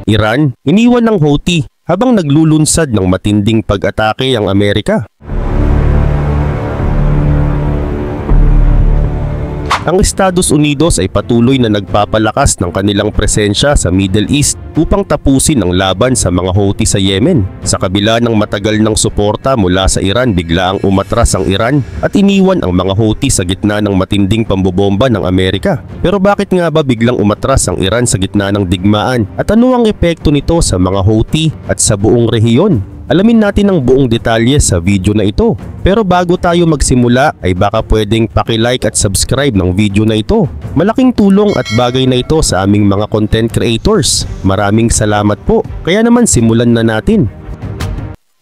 Iran, iniwan ng Houthi habang naglulunsad ng matinding pag-atake ang Amerika. Ang Estados Unidos ay patuloy na nagpapalakas ng kanilang presensya sa Middle East upang tapusin ang laban sa mga Houthi sa Yemen. Sa kabila ng matagal ng suporta mula sa Iran, biglaang umatras ang Iran at iniwan ang mga Houthi sa gitna ng matinding pambobomba ng Amerika. Pero bakit nga ba biglang umatras ang Iran sa gitna ng digmaan? At ano ang epekto nito sa mga Houthi at sa buong rehiyon? Alamin natin ang buong detalye sa video na ito. Pero bago tayo magsimula ay baka pwedeng paki-like at subscribe ng video na ito. Malaking tulong at bagay na ito sa aming mga content creators. Maraming salamat po. Kaya naman simulan na natin.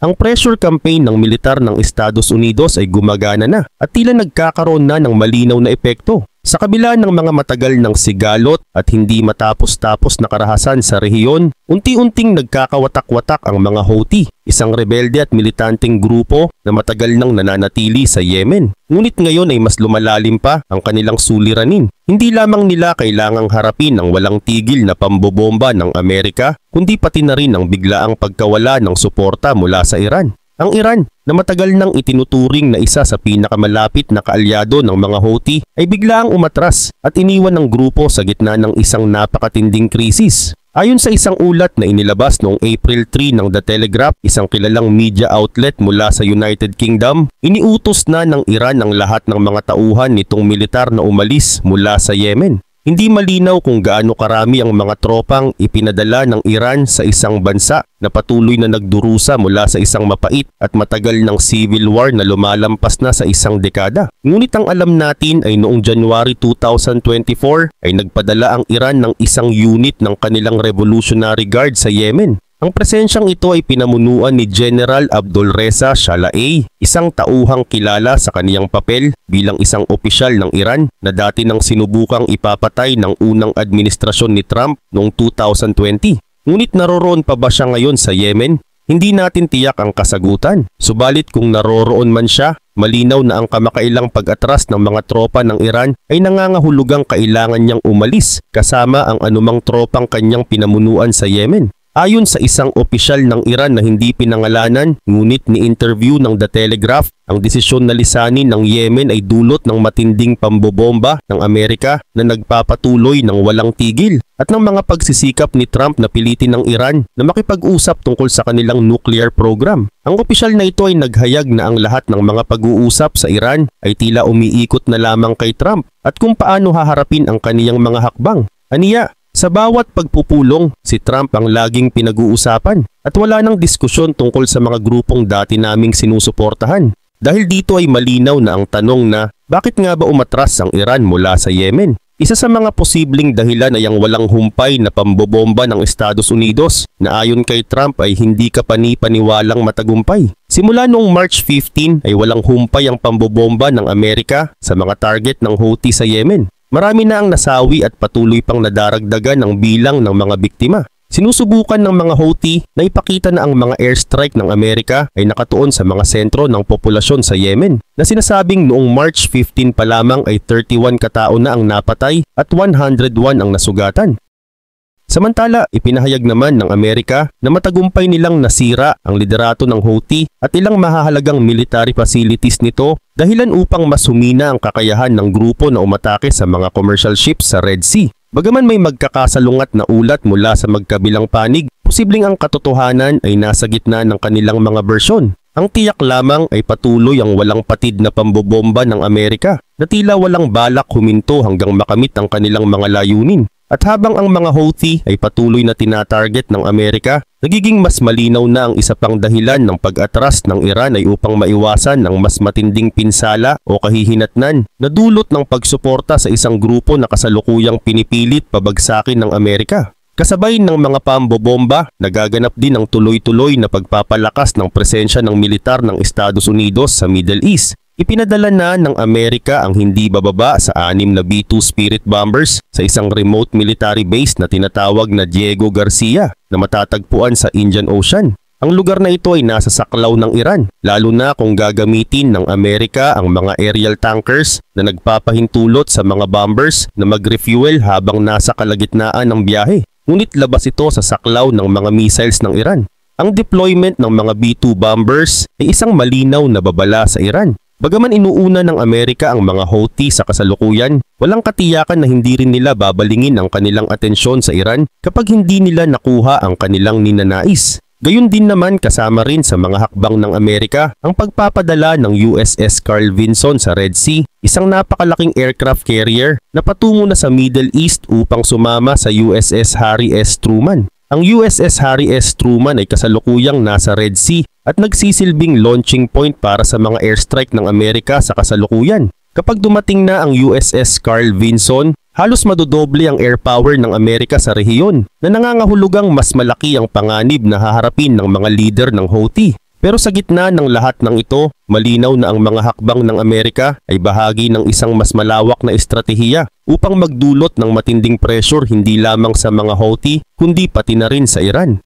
Ang pressure campaign ng militar ng Estados Unidos ay gumagana na at tila nagkakaroon na ng malinaw na epekto. Sa kabila ng mga matagal ng sigalot at hindi matapos-tapos na karahasan sa rehiyon, unti-unting nagkakawatak-watak ang mga Houthi, isang rebelde at militanteng grupo na matagal nang nananatili sa Yemen. Ngunit ngayon ay mas lumalalim pa ang kanilang suliranin. Hindi lamang nila kailangang harapin ang walang tigil na pambobomba ng Amerika, kundi pati na rin ang biglaang pagkawala ng suporta mula sa Iran. Ang Iran, na matagal nang itinuturing na isa sa pinakamalapit na kaalyado ng mga Houthi, ay biglaang umatras at iniwan ng grupo sa gitna ng isang napakatinding krisis. Ayon sa isang ulat na inilabas noong April 3 ng The Telegraph, isang kilalang media outlet mula sa United Kingdom, iniutos na ng Iran ang lahat ng mga tauhan nitong militar na umalis mula sa Yemen. Hindi malinaw kung gaano karami ang mga tropang ipinadala ng Iran sa isang bansa na patuloy na nagdurusa mula sa isang mapait at matagal ng civil war na lumalampas na sa isang dekada. Ngunit ang alam natin ay noong January 2024 ay nagpadala ang Iran ng isang unit ng kanilang Revolutionary Guard sa Yemen. Ang presensyang ito ay pinamunuan ni General Abdulreza Shalaei, isang tauhang kilala sa kaniyang papel bilang isang opisyal ng Iran na dati nang sinubukang ipapatay ng unang administrasyon ni Trump noong 2020. Ngunit naroroon pa ba siya ngayon sa Yemen? Hindi natin tiyak ang kasagutan. Subalit kung naroroon man siya, malinaw na ang kamakailang pag-atras ng mga tropa ng Iran ay nangangahulugang kailangan niyang umalis kasama ang anumang tropang kanyang pinamunuan sa Yemen. Ayon sa isang opisyal ng Iran na hindi pinangalanan, ngunit ni-interview ng The Telegraph, ang desisyon na lisanin ng Yemen ay dulot ng matinding pambobomba ng Amerika na nagpapatuloy ng walang tigil at ng mga pagsisikap ni Trump na pilitin ng Iran na makipag-usap tungkol sa kanilang nuclear program. Ang opisyal na ito ay naghayag na ang lahat ng mga pag-uusap sa Iran ay tila umiikot na lamang kay Trump at kung paano haharapin ang kaniyang mga hakbang. Aniya, sa bawat pagpupulong, si Trump ang laging pinag-uusapan at wala nang diskusyon tungkol sa mga grupong dati naming sinusuportahan. Dahil dito ay malinaw na ang tanong na bakit nga ba umatras ang Iran mula sa Yemen? Isa sa mga posibleng dahilan ay ang walang humpay na pambobomba ng Estados Unidos na ayon kay Trump ay hindi kapani-paniwalang matagumpay. Simula noong March 15 ay walang humpay ang pambobomba ng Amerika sa mga target ng Houthi sa Yemen. Marami na ang nasawi at patuloy pang nadaragdagan ang bilang ng mga biktima. Sinusubukan ng mga Houthi na ipakita na ang mga airstrike ng Amerika ay nakatuon sa mga sentro ng populasyon sa Yemen na sinasabing noong March 15 pa lamang ay 31 katao na ang napatay at 101 ang nasugatan. Samantala, ipinahayag naman ng Amerika na matagumpay nilang nasira ang liderato ng Houthi at ilang mahahalagang military facilities nito dahilan upang mas humina ang kakayahan ng grupo na umatake sa mga commercial ships sa Red Sea. Bagaman may magkakasalungat na ulat mula sa magkabilang panig, posibleng ang katotohanan ay nasa gitna ng kanilang mga bersyon. Ang tiyak lamang ay patuloy ang walang patid na pambobomba ng Amerika na tila walang balak huminto hanggang makamit ang kanilang mga layunin. At habang ang mga Houthi ay patuloy na tinatarget ng Amerika, nagiging mas malinaw na ang isa pang dahilan ng pag-atras ng Iran ay upang maiwasan ang mas matinding pinsala o kahihinatnan na dulot ng pagsuporta sa isang grupo na kasalukuyang pinipilit pabagsakin ng Amerika. Kasabay ng mga pambobomba, nagaganap din ang tuloy-tuloy na pagpapalakas ng presensya ng militar ng Estados Unidos sa Middle East. Ipinadala na ng Amerika ang hindi bababa sa 6 na B-2 Spirit bombers sa isang remote military base na tinatawag na Diego Garcia na matatagpuan sa Indian Ocean. Ang lugar na ito ay nasa saklaw ng Iran, lalo na kung gagamitin ng Amerika ang mga aerial tankers na nagpapahintulot sa mga bombers na mag-refuel habang nasa kalagitnaan ng biyahe. ngunit labas ito sa saklaw ng mga missiles ng Iran. Ang deployment ng mga B-2 bombers ay isang malinaw na babala sa Iran. Bagaman inuuna ng Amerika ang mga Houthi sa kasalukuyan, walang katiyakan na hindi rin nila babalingin ang kanilang atensyon sa Iran kapag hindi nila nakuha ang kanilang ninanais. Gayun din naman kasama rin sa mga hakbang ng Amerika ang pagpapadala ng USS Carl Vinson sa Red Sea, isang napakalaking aircraft carrier na patungo na sa Middle East upang sumama sa USS Harry S. Truman. Ang USS Harry S. Truman ay kasalukuyang nasa Red Sea at nagsisilbing launching point para sa mga airstrike ng Amerika sa kasalukuyan. Kapag dumating na ang USS Carl Vinson, halos madodoble ang air power ng Amerika sa rehiyon na nangangahulugang mas malaki ang panganib na haharapin ng mga leader ng Houthi. Pero sa gitna ng lahat ng ito, malinaw na ang mga hakbang ng Amerika ay bahagi ng isang mas malawak na estratehiya upang magdulot ng matinding pressure hindi lamang sa mga Houthi kundi pati na rin sa Iran.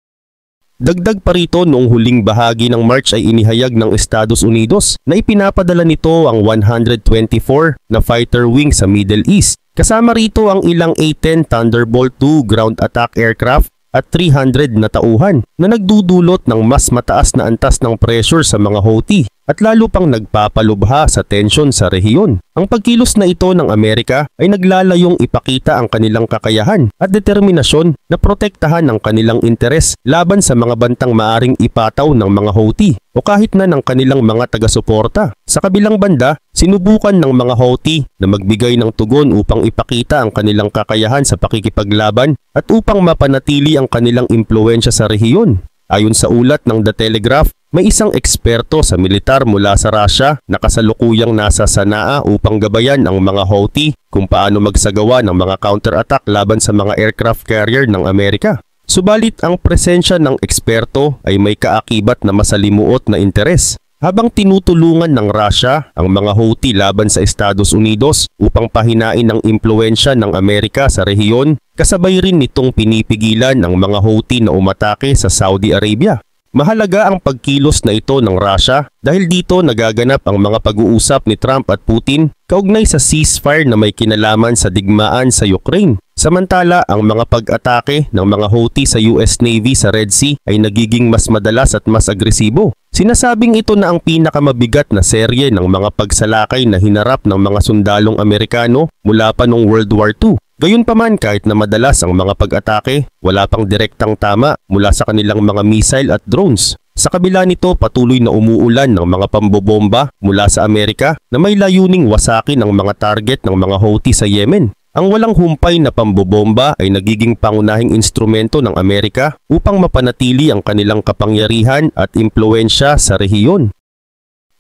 Dagdag pa rito, noong huling bahagi ng March ay inihayag ng Estados Unidos na ipinapadala nito ang 124 na fighter wing sa Middle East. Kasama rito ang ilang A-10 Thunderbolt II ground attack aircraft at 300 na tauhan na nagdudulot ng mas mataas na antas ng pressure sa mga Houthi at lalo pang nagpapalubha sa tensyon sa rehiyon. Ang pagkilos na ito ng Amerika ay naglalayong ipakita ang kanilang kakayahan at determinasyon na protektahan ang kanilang interes laban sa mga bantang maaring ipataw ng mga Houthi o kahit na ng kanilang mga taga-suporta. Sa kabilang banda, sinubukan ng mga Houthi na magbigay ng tugon upang ipakita ang kanilang kakayahan sa pakikipaglaban at upang mapanatili ang kanilang impluwensya sa rehiyon. Ayon sa ulat ng The Telegraph, may isang eksperto sa militar mula sa Russia na kasalukuyang nasa Sanaa upang gabayan ang mga Houthi kung paano magsagawa ng mga counter-attack laban sa mga aircraft carrier ng Amerika. Subalit ang presensya ng eksperto ay may kaakibat na masalimuot na interes. Habang tinutulungan ng Russia ang mga Houthi laban sa Estados Unidos upang pahinain ang impluwensya ng Amerika sa rehiyon, kasabay rin nitong pinipigilan ang mga Houthi na umatake sa Saudi Arabia. Mahalaga ang pagkilos na ito ng Russia dahil dito nagaganap ang mga pag-uusap ni Trump at Putin kaugnay sa ceasefire na may kinalaman sa digmaan sa Ukraine. Samantala, ang mga pag-atake ng mga Houthi sa US Navy sa Red Sea ay nagiging mas madalas at mas agresibo. Sinasabing ito na ang pinakamabigat na serye ng mga pagsalakay na hinarap ng mga sundalong Amerikano mula pa noong World War II. Gayunpaman, kahit na madalas ang mga pag-atake, wala pang direktang tama mula sa kanilang mga missile at drones. Sa kabila nito, patuloy na umuulan ng mga pambobomba mula sa Amerika na may layuning wasakin ang mga target ng mga Houthi sa Yemen. Ang walang humpay na pambobomba ay nagiging pangunahing instrumento ng Amerika upang mapanatili ang kanilang kapangyarihan at impluwensya sa rehiyon.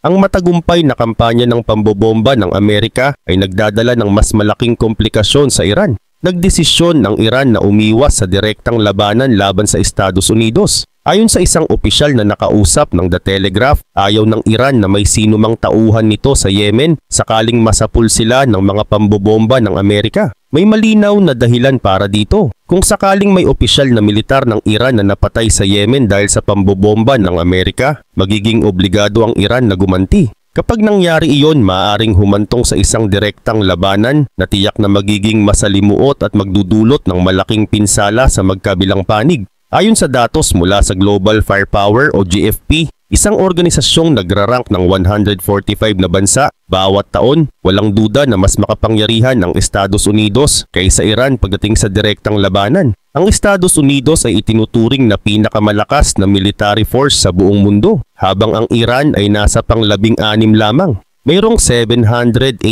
Ang matagumpay na kampanya ng pambobomba ng Amerika ay nagdadala ng mas malaking komplikasyon sa Iran. Nagdesisyon ang Iran na umiwas sa direktang labanan laban sa Estados Unidos. Ayon sa isang opisyal na nakausap ng The Telegraph, ayaw ng Iran na may sinumang tauhan nito sa Yemen sakaling masapul sila ng mga pambobomba ng Amerika. May malinaw na dahilan para dito. Kung sakaling may opisyal na militar ng Iran na napatay sa Yemen dahil sa pambobomba ng Amerika, magiging obligado ang Iran na gumanti. Kapag nangyari iyon, maaaring humantong sa isang direktang labanan na tiyak na magiging masalimuot at magdudulot ng malaking pinsala sa magkabilang panig. Ayon sa datos mula sa Global Firepower o GFP, isang organisasyong nagrarank ng 145 na bansa bawat taon, walang duda na mas makapangyarihan ang Estados Unidos kaysa Iran pagdating sa direktang labanan. Ang Estados Unidos ay itinuturing na pinakamalakas na military force sa buong mundo, habang ang Iran ay nasa pang-16 lamang. Mayroong 718,000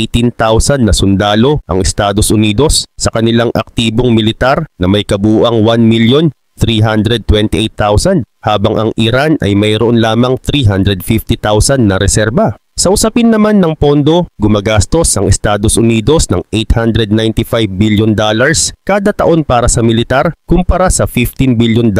na sundalo ang Estados Unidos sa kanilang aktibong militar na may kabuuang 1,328,000, habang ang Iran ay mayroon lamang 350,000 na reserba. Sa usapin naman ng pondo, gumagastos ang Estados Unidos ng $895 billion kada taon para sa militar kumpara sa $15 billion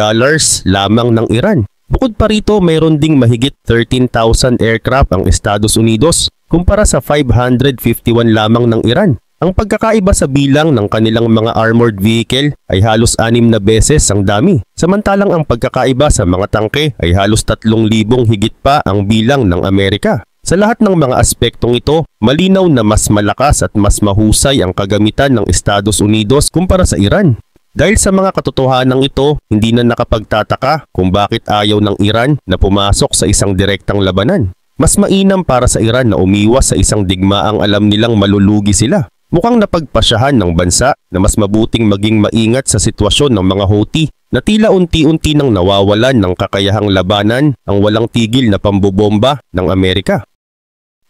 lamang ng Iran. Bukod pa rito, mayroon ding mahigit 13,000 aircraft ang Estados Unidos kumpara sa 551 lamang ng Iran. Ang pagkakaiba sa bilang ng kanilang mga armored vehicle ay halos 6 na beses ang dami. Samantalang ang pagkakaiba sa mga tangke ay halos 3,000 higit pa ang bilang ng Amerika. Sa lahat ng mga aspektong ito, malinaw na mas malakas at mas mahusay ang kagamitan ng Estados Unidos kumpara sa Iran. Dahil sa mga katotohanang ito, hindi na nakapagtataka kung bakit ayaw ng Iran na pumasok sa isang direktang labanan. Mas mainam para sa Iran na umiwas sa isang digmaang alam nilang malulugi sila. Mukhang napagpasyahan ng bansa na mas mabuting maging maingat sa sitwasyon ng mga Houthi na tila unti-unti nang nawawalan ng kakayahang labanan ang walang tigil na pambobomba ng Amerika.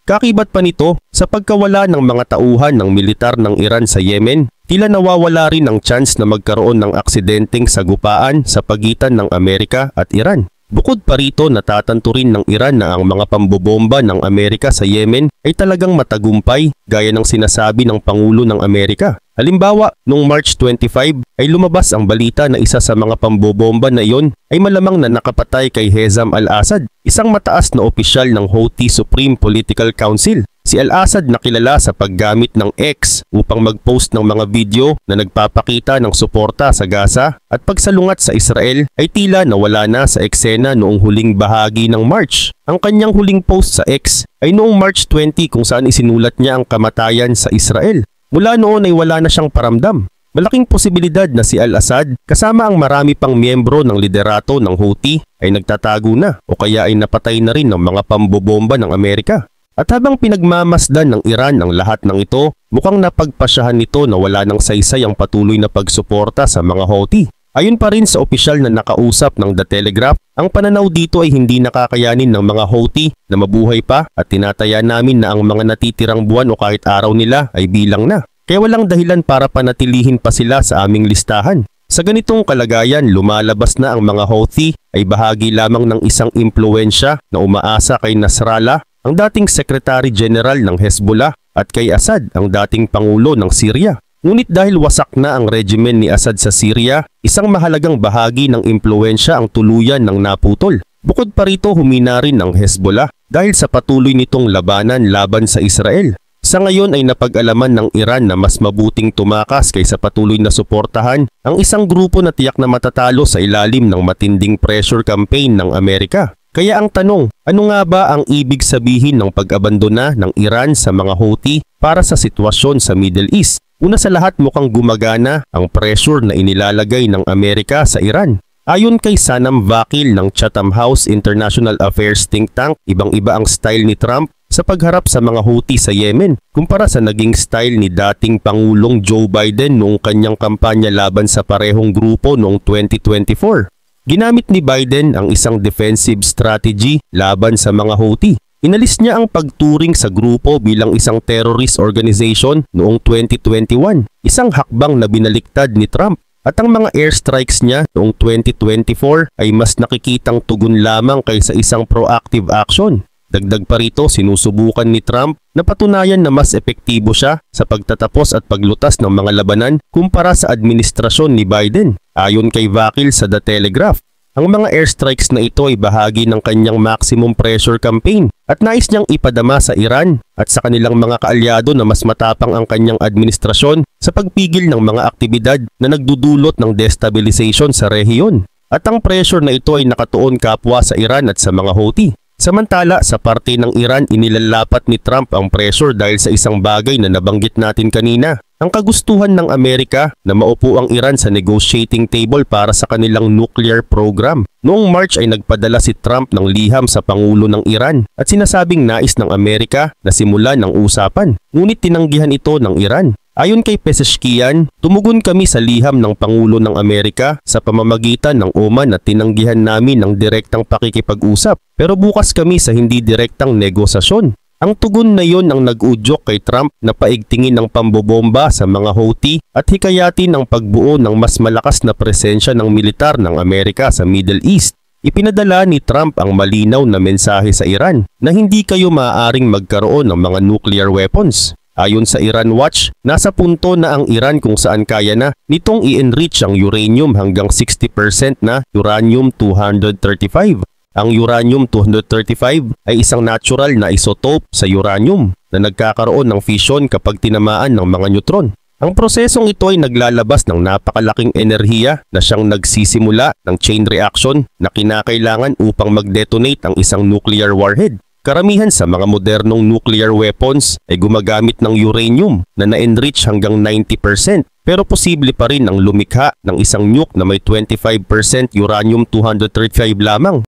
Kakibat pa nito, sa pagkawala ng mga tauhan ng militar ng Iran sa Yemen, tila nawawala rin ang chance na magkaroon ng aksidenteng sagupaan sa pagitan ng Amerika at Iran. Bukod pa rito, natatanto rin ng Iran na ang mga pambobomba ng Amerika sa Yemen ay talagang matagumpay gaya ng sinasabi ng Pangulo ng Amerika. Halimbawa, noong March 25 ay lumabas ang balita na isa sa mga pambobomba na iyon ay malamang na nakapatay kay Hezam al-Assad, isang mataas na opisyal ng Houthi Supreme Political Council. Si al-Assad nakilala sa paggamit ng X upang mag-post ng mga video na nagpapakita ng suporta sa Gaza at pagsalungat sa Israel ay tila nawala na sa eksena noong huling bahagi ng March. Ang kanyang huling post sa X ay noong March 20 kung saan isinulat niya ang kamatayan sa Israel. Mula noon ay wala na siyang paramdam. Malaking posibilidad na si al-Assad kasama ang marami pang miyembro ng liderato ng Houthi ay nagtatago na o kaya ay napatay na rin ng mga pambobomba ng Amerika. At habang pinagmamasdan ng Iran ang lahat ng ito, mukhang napagpasyahan nito na wala ng saysay ang patuloy na pagsuporta sa mga Houthi. Ayon pa rin sa opisyal na nakausap ng The Telegraph, ang pananaw dito ay hindi nakakayanin ng mga Houthi na mabuhay pa at tinataya namin na ang mga natitirang buwan o kahit araw nila ay bilang na. Kaya walang dahilan para panatilihin pa sila sa aming listahan. Sa ganitong kalagayan, lumalabas na ang mga Houthi ay bahagi lamang ng isang impluensya na umaasa kay Nasrallah, ang dating Secretary General ng Hezbollah, at kay Assad, ang dating Pangulo ng Syria. Ngunit dahil wasak na ang regimen ni Assad sa Syria, isang mahalagang bahagi ng impluensya ang tuluyan ng naputol. Bukod pa rito, humina rin ang Hezbollah dahil sa patuloy nitong labanan laban sa Israel. Sa ngayon ay napag-alaman ng Iran na mas mabuting tumakas kaysa patuloy na suportahan ang isang grupo na tiyak na matatalo sa ilalim ng matinding pressure campaign ng Amerika. Kaya ang tanong, ano nga ba ang ibig sabihin ng pag-abandona ng Iran sa mga Houthi para sa sitwasyon sa Middle East? Una sa lahat, mukhang gumagana ang pressure na inilalagay ng Amerika sa Iran. Ayon kay Sanam Vakil ng Chatham House International Affairs think tank, ibang-iba ang style ni Trump sa pagharap sa mga Houthi sa Yemen kumpara sa naging style ni dating Pangulong Joe Biden noong kanyang kampanya laban sa parehong grupo noong 2024. Ginamit ni Biden ang isang defensive strategy laban sa mga Houthi. Inalis niya ang pagturing sa grupo bilang isang terrorist organization noong 2021, isang hakbang na binaliktad ni Trump. At ang mga airstrikes niya noong 2024 ay mas nakikitang tugon lamang kaysa isang proactive action. Dagdag pa rito, sinusubukan ni Trump na patunayan na mas epektibo siya sa pagtatapos at paglutas ng mga labanan kumpara sa administrasyon ni Biden. Ayon kay Vakil sa The Telegraph, ang mga airstrikes na ito ay bahagi ng kanyang maximum pressure campaign at nais niyang ipadama sa Iran at sa kanilang mga kaalyado na mas matapang ang kanyang administrasyon sa pagpigil ng mga aktibidad na nagdudulot ng destabilization sa rehiyon. At ang pressure na ito ay nakatuon kapwa sa Iran at sa mga Houthi. Samantala, sa parte ng Iran, inilalapat ni Trump ang pressure dahil sa isang bagay na nabanggit natin kanina. Ang kagustuhan ng Amerika na maupo ang Iran sa negotiating table para sa kanilang nuclear program. Noong March ay nagpadala si Trump ng liham sa Pangulo ng Iran at sinasabing nais ng Amerika na simulan ang usapan. Ngunit tinanggihan ito ng Iran. Ayon kay Pezeshkian, tumugon kami sa liham ng Pangulo ng Amerika sa pamamagitan ng Oman at tinanggihan namin ng direktang pakikipag-usap. Pero bukas kami sa hindi direktang negosasyon. Ang tugon na yon ang nag-udyok kay Trump na paigtingin ng pambobomba sa mga Houthi at hikayatin ang pagbuo ng mas malakas na presensya ng militar ng Amerika sa Middle East. Ipinadala ni Trump ang malinaw na mensahe sa Iran na hindi kayo maaaring magkaroon ng mga nuclear weapons. Ayon sa Iran Watch, nasa punto na ang Iran kung saan kaya na nitong i-enrich ang uranium hanggang 60% na uranium-235. Ang uranium-235 ay isang natural na isotope sa uranium na nagkakaroon ng fission kapag tinamaan ng mga neutron. Ang prosesong ito ay naglalabas ng napakalaking enerhiya na siyang nagsisimula ng chain reaction na kinakailangan upang mag-detonate ang isang nuclear warhead. Karamihan sa mga modernong nuclear weapons ay gumagamit ng uranium na na-enrich hanggang 90%, pero posible pa rin ang lumikha ng isang nuke na may 25% uranium-235 lamang.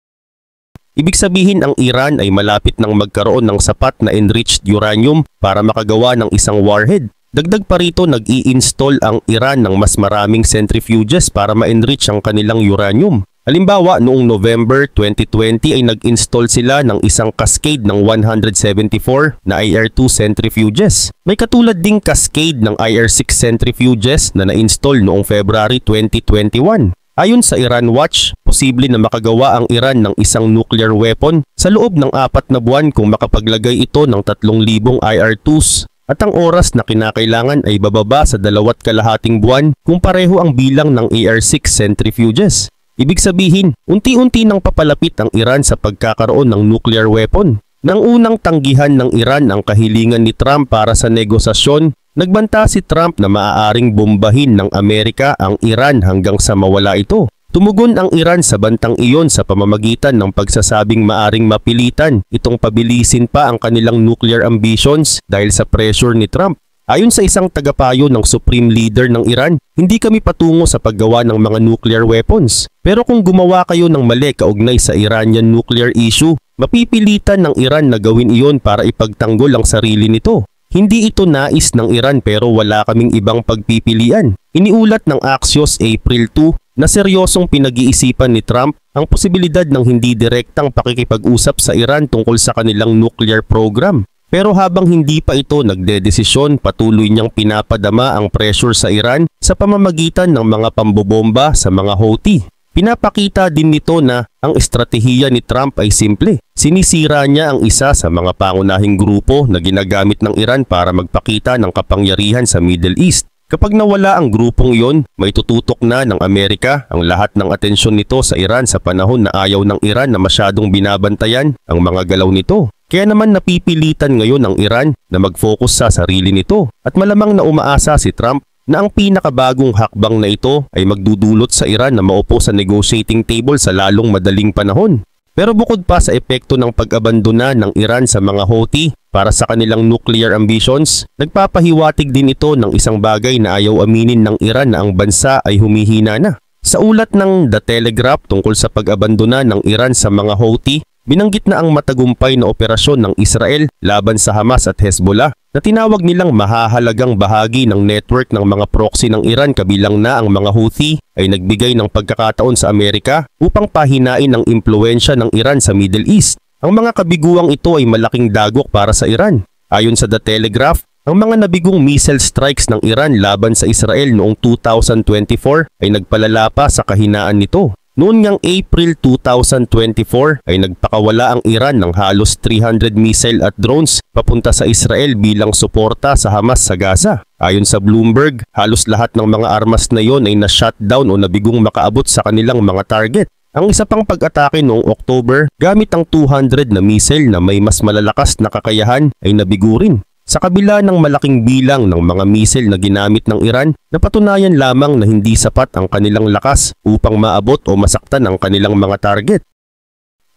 Ibig sabihin ang Iran ay malapit nang magkaroon ng sapat na enriched uranium para makagawa ng isang warhead. Dagdag pa rito, nag-i-install ang Iran ng mas maraming centrifuges para ma-enrich ang kanilang uranium. Halimbawa, noong November 2020 ay nag-install sila ng isang cascade ng 174 na IR-2 centrifuges. May katulad ding cascade ng IR-6 centrifuges na na-install noong February 2021. Ayon sa Iran Watch, posible na makagawa ang Iran ng isang nuclear weapon sa loob ng 4 na buwan kung makapaglagay ito ng 3,000 IR-2s. At ang oras na kinakailangan ay bababa sa 2.5 buwan kung pareho ang bilang ng IR-6 centrifuges. Ibig sabihin, unti-unti nang papalapit ang Iran sa pagkakaroon ng nuclear weapon. Nang unang tanggihan ng Iran ang kahilingan ni Trump para sa negosasyon, nagbanta si Trump na maaaring bombahin ng Amerika ang Iran hanggang sa mawala ito. Tumugon ang Iran sa bantang iyon sa pamamagitan ng pagsasabing maaring mapilitan itong pabilisin pa ang kanilang nuclear ambitions dahil sa pressure ni Trump. Ayon sa isang tagapayo ng Supreme Leader ng Iran, hindi kami patungo sa paggawa ng mga nuclear weapons. Pero kung gumawa kayo ng mali kaugnay sa Iranian nuclear issue, mapipilitan ng Iran na gawin iyon para ipagtanggol ang sarili nito. Hindi ito nais ng Iran pero wala kaming ibang pagpipilian. Iniulat ng Axios April 2 na seryosong pinag-iisipan ni Trump ang posibilidad ng hindi direktang pakikipag-usap sa Iran tungkol sa kanilang nuclear program. Pero habang hindi pa ito nagdedesisyon, patuloy niyang pinapadama ang pressure sa Iran sa pamamagitan ng mga pambobomba sa mga Houthi. Pinapakita din nito na ang estratehiya ni Trump ay simple. Sinisira niya ang isa sa mga pangunahing grupo na ginagamit ng Iran para magpakita ng kapangyarihan sa Middle East. Kapag nawala ang grupong iyon, may tututok na ng Amerika ang lahat ng atensyon nito sa Iran sa panahon na ayaw ng Iran na masyadong binabantayan ang mga galaw nito. Kaya naman napipilitan ngayon ang Iran na mag-focus sa sarili nito at malamang na umaasa si Trump na ang pinakabagong hakbang na ito ay magdudulot sa Iran na maupo sa negotiating table sa lalong madaling panahon. Pero bukod pa sa epekto ng pag-abandona ng Iran sa mga Houthi para sa kanilang nuclear ambitions, nagpapahiwatig din ito ng isang bagay na ayaw aminin ng Iran na ang bansa ay humihina na. Sa ulat ng The Telegraph tungkol sa pag-abandona ng Iran sa mga Houthi, binanggit na ang matagumpay na operasyon ng Israel laban sa Hamas at Hezbollah na tinawag nilang mahahalagang bahagi ng network ng mga proxy ng Iran kabilang na ang mga Houthi ay nagbigay ng pagkakataon sa Amerika upang pahinain ang impluensya ng Iran sa Middle East. Ang mga kabiguang ito ay malaking dagok para sa Iran. Ayon sa The Telegraph, ang mga nabigong missile strikes ng Iran laban sa Israel noong 2024 ay nagpalala pa sa kahinaan nito. Noon ngang April 2024 ay nagpakawala ang Iran ng halos 300 missile at drones papunta sa Israel bilang suporta sa Hamas sa Gaza. Ayon sa Bloomberg, halos lahat ng mga armas na iyon ay na-shutdown o nabigong makaabot sa kanilang mga target. Ang isa pang pag-atake noong October gamit ang 200 na missile na may mas malalakas na kakayahan ay nabigo rin. Sa kabila ng malaking bilang ng mga missile na ginamit ng Iran, napatunayan lamang na hindi sapat ang kanilang lakas upang maabot o masaktan ang kanilang mga target.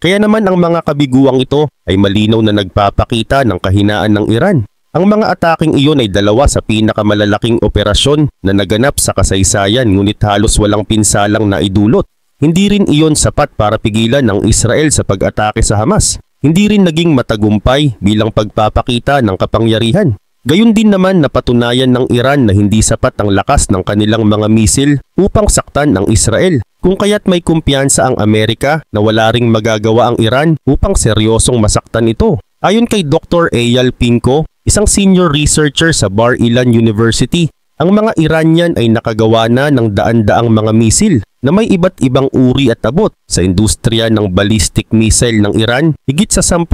Kaya naman ang mga kabiguang ito ay malinaw na nagpapakita ng kahinaan ng Iran. Ang mga ataking iyon ay dalawa sa pinakamalalaking operasyon na naganap sa kasaysayan ngunit halos walang pinsalang naidulot. Hindi rin iyon sapat para pigilan ng Israel sa pag-atake sa Hamas. Hindi rin naging matagumpay bilang pagpapakita ng kapangyarihan. Gayun din naman napatunayan ng Iran na hindi sapat ang lakas ng kanilang mga misil upang saktan ang Israel. Kung kaya't may kumpiyansa ang Amerika na wala ring magagawa ang Iran upang seryosong masaktan ito. Ayon kay Dr. Eyal Pinko, isang senior researcher sa Bar-Ilan University, ang mga Iranian ay nakagawa na ng daan-daang mga misil na may iba't ibang uri at abot. Sa industriya ng ballistic missile ng Iran, higit sa 10,000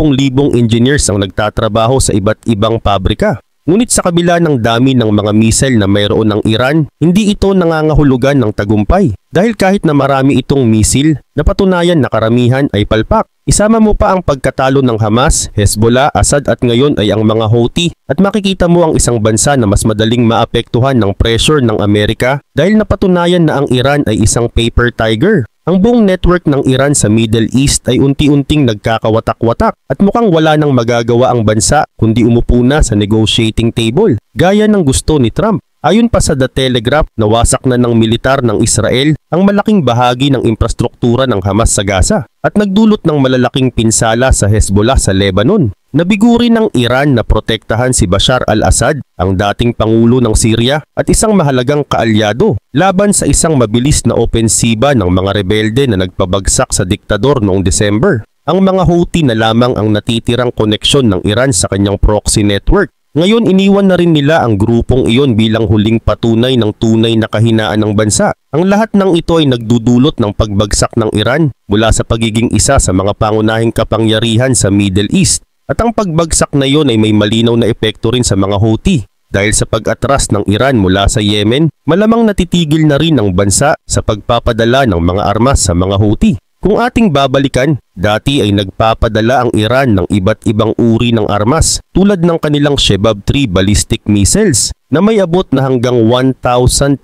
engineers ang nagtatrabaho sa iba't ibang pabrika. Ngunit sa kabila ng dami ng mga missile na mayroon ng Iran, hindi ito nangangahulugan ng tagumpay. Dahil kahit na marami itong misil, napatunayan na karamihan ay palpak. Isama mo pa ang pagkatalo ng Hamas, Hezbollah, Assad at ngayon ay ang mga Houthi at makikita mo ang isang bansa na mas madaling maapektuhan ng pressure ng Amerika dahil napatunayan na ang Iran ay isang paper tiger. Ang buong network ng Iran sa Middle East ay unti-unting nagkakawatak-watak at mukhang wala nang magagawa ang bansa kundi umupo na sa negotiating table, gaya ng gusto ni Trump. Ayon pa sa The Telegraph, nawasak na ng militar ng Israel ang malaking bahagi ng infrastruktura ng Hamas sa Gaza at nagdulot ng malalaking pinsala sa Hezbollah sa Lebanon. Nabiguri ng Iran na protektahan si Bashar al-Assad, ang dating pangulo ng Syria at isang mahalagang kaalyado, laban sa isang mabilis na opensiba ng mga rebelde na nagpabagsak sa diktador noong December. Ang mga Houthi na lamang ang natitirang koneksyon ng Iran sa kanyang proxy network. Ngayon iniwan na rin nila ang grupong iyon bilang huling patunay ng tunay na kahinaan ng bansa. Ang lahat ng ito ay nagdudulot ng pagbagsak ng Iran mula sa pagiging isa sa mga pangunahing kapangyarihan sa Middle East. At ang pagbagsak na iyon ay may malinaw na epekto rin sa mga Houthi. Dahil sa pag-atras ng Iran mula sa Yemen, malamang natitigil na rin ang bansa sa pagpapadala ng mga armas sa mga Houthi. Kung ating babalikan, dati ay nagpapadala ang Iran ng iba't ibang uri ng armas tulad ng kanilang Shebab 3 ballistic missiles na may abot na hanggang 1,242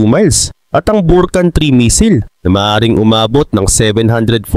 miles at ang Burkan 3 missile na maaaring umabot ng 745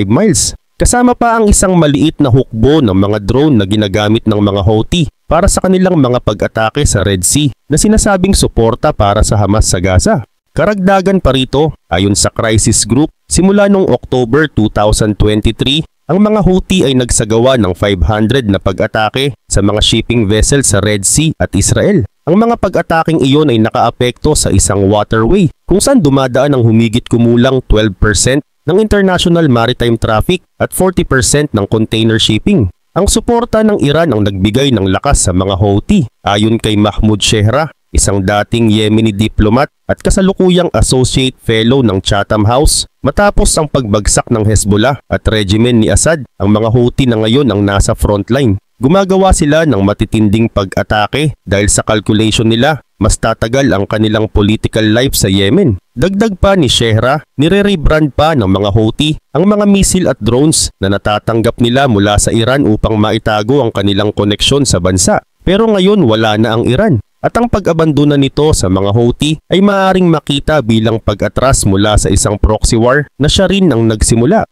miles. Kasama pa ang isang maliit na hukbo ng mga drone na ginagamit ng mga Houthi para sa kanilang mga pag-atake sa Red Sea na sinasabing suporta para sa Hamas sa Gaza. Karagdagan pa rito, ayon sa Crisis Group, simula noong October 2023, ang mga Houthi ay nagsagawa ng 500 na pag-atake sa mga shipping vessels sa Red Sea at Israel. Ang mga pag-ataking iyon ay nakaapekto sa isang waterway kung saan dumadaan ang humigit kumulang 12% ng international maritime traffic at 40% ng container shipping. Ang suporta ng Iran ang nagbigay ng lakas sa mga Houthi, ayon kay Mahmoud Shehra, isang dating Yemeni diplomat at kasalukuyang associate fellow ng Chatham House. Matapos ang pagbagsak ng Hezbollah at regimen ni Assad, ang mga Houthi na ngayon ang nasa frontline. Gumagawa sila ng matitinding pag-atake dahil sa calculation nila, mas tatagal ang kanilang political life sa Yemen. Dagdag pa ni Shehra, nire-rebrand pa ng mga Houthi ang mga misil at drones na natatanggap nila mula sa Iran upang maitago ang kanilang koneksyon sa bansa. Pero ngayon wala na ang Iran. At ang pag-abandona nito sa mga Houthi ay maaaring makita bilang pag-atras mula sa isang proxy war na siya rin ang nagsimula.